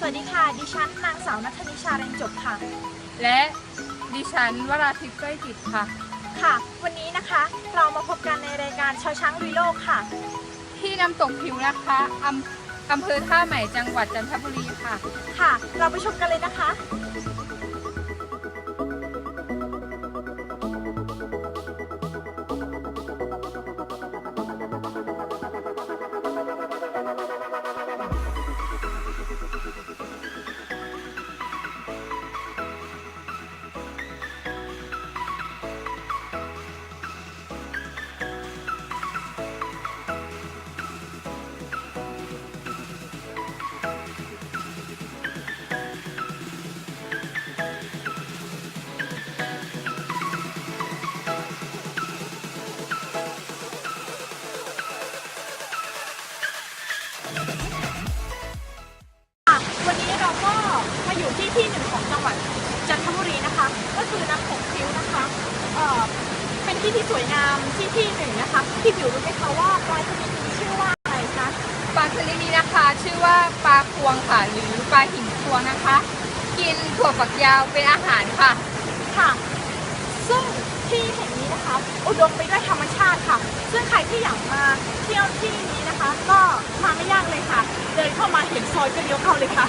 วัสดีค่ะดิฉันนางสาวณัฐนิชาเรนจบค่ะและดิฉันวราทิพย์ก้อยจิตค่ะค่ะวันนี้นะคะเรามาพบกันในรายการชาวช้างลุยโลกค่ะที่น้ำตกผิวนะคะอำเภอท่าใหม่จังหวัดจันทบุรีค่ะค่ะเราไปชมกันเลยนะคะวันนี้เราก็มาอยู่ที่หนึ่งของจังหวัดจันทบุรีนะคะก็คือน้ำตกพริ้วนะคะเป็นที่สวยงามที่หนึ่งนะคะพี่ผิวรู้ไหมคะว่าปลาชนิดนี้ชื่อว่าอะไรคะปลาชนิดนี้นะคะชื่อว่าปลาพวงค่ะหรือปลาหินพวงนะคะกินถั่วฝักยาวเป็นอาหารค่ะค่ะซึ่งที่แห่งนี้นะคะอุดมไปด้วยธรรมชาติค่ะซึ่งใครที่อยากมาเที่ยวที่นี้นะคะก็มาไม่ยากเลยค่ะเดินเข้ามาเห็นซอยก็เลี้ยวเข้าเลยค่ะ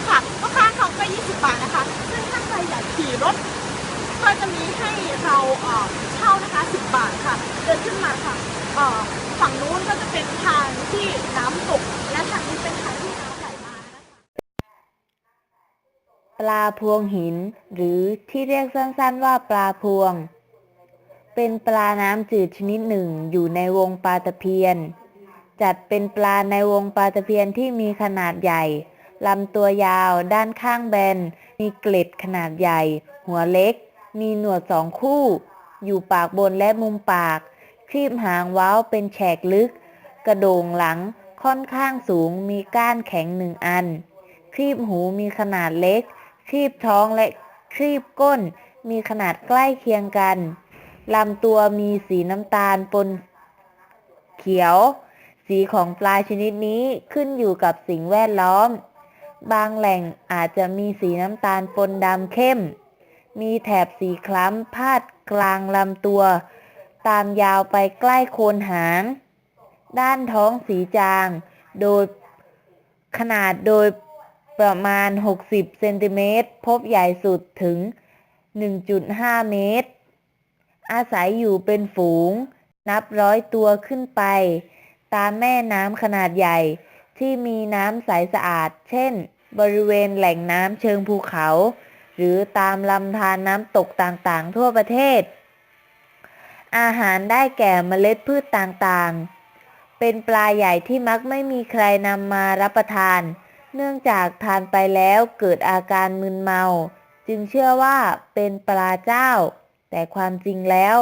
ค่ะก็ค่าเขาก็20 บาทนะคะซึ่งถ้าใครอยากขี่รถก็จะมีให้เราเช่านะคะ10 บาทค่ะเดินขึ้นมาค่ะฝั่งนู้นก็จะเป็นทางที่น้ำตกและทางนี้เป็นทางที่น้ำไหลมาปลาพวงหินหรือที่เรียกสั้นๆว่าปลาพวงเป็นปลาน้ำจืดชนิดหนึ่งอยู่ในวงปลาตะเพียนจัดเป็นปลาในวงปลาตะเพียนที่มีขนาดใหญ่ลำตัวยาวด้านข้างแบนมีเกล็ดขนาดใหญ่หัวเล็กมีหนวด2 คู่อยู่ปากบนและมุมปากครีบหางเว้าเป็นแฉกลึกกระโด่งหลังค่อนข้างสูงมีก้านแข็ง1 อันครีบหูมีขนาดเล็กครีบท้องและครีบก้นมีขนาดใกล้เคียงกันลำตัวมีสีน้ำตาลปนเขียวสีของปลาชนิดนี้ขึ้นอยู่กับสิ่งแวดล้อมบางแหล่งอาจจะมีสีน้ำตาลปนดำเข้มมีแถบสีคล้ำพาดกลางลำตัวตามยาวไปใกล้โคนหางด้านท้องสีจางโดยขนาดโดยประมาณ60 เซนติเมตรพบใหญ่สุดถึง 1.5 เมตรอาศัยอยู่เป็นฝูงนับ100 ตัวขึ้นไปตามแม่น้ำขนาดใหญ่ที่มีน้ำใสสะอาดเช่นบริเวณแหล่งน้ำเชิงภูเขาหรือตามลำธารน้ำตกต่างๆทั่วประเทศอาหารได้แก่เมล็ดพืชต่างๆเป็นปลาใหญ่ที่มักไม่มีใครนำมารับประทานเนื่องจากทานไปแล้วเกิดอาการมึนเมาจึงเชื่อว่าเป็นปลาเจ้าแต่ความจริงแล้ว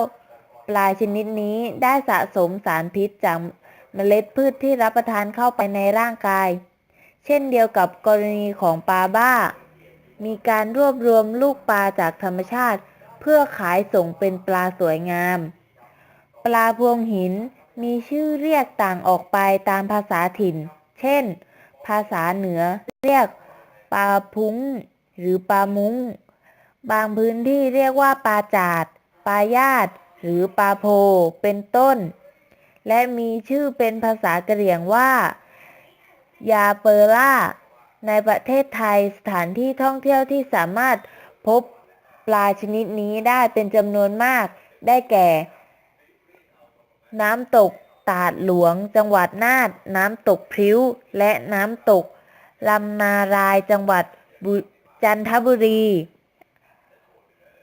ปลาชนิดนี้ได้สะสมสารพิษจากเมล็ดพืชที่รับประทานเข้าไปในร่างกายเช่นเดียวกับกรณีของปลาบ้ามีการรวบรวมลูกปลาจากธรรมชาติเพื่อขายส่งเป็นปลาสวยงามปลาพวงหินมีชื่อเรียกต่างออกไปตามภาษาถิ่นเช่นภาษาเหนือเรียกปลาพุ้งหรือปลามุ้งบางพื้นที่เรียกว่าปลาจาดปลายาดหรือปลาโพเป็นต้นและมีชื่อเป็นภาษากะเหรี่ยงว่ายาเปอร่าในประเทศไทยสถานที่ท่องเที่ยวที่สามารถพบปลาชนิดนี้ได้เป็นจำนวนมากได้แก่น้ำตกตาดหลวงจังหวัดน่านน้ำตกพริ้วและน้ำตกลำนารายจังหวัดจันทบุรี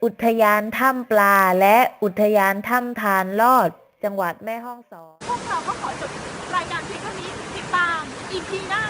อุทยานถ้ำปลาและอุทยานถ้ำทานลอดจังหวัดแม่ฮ่องสอนพวกเราก็ขอจบรายการเพียงเท่านี้ติดตาม EP หน้า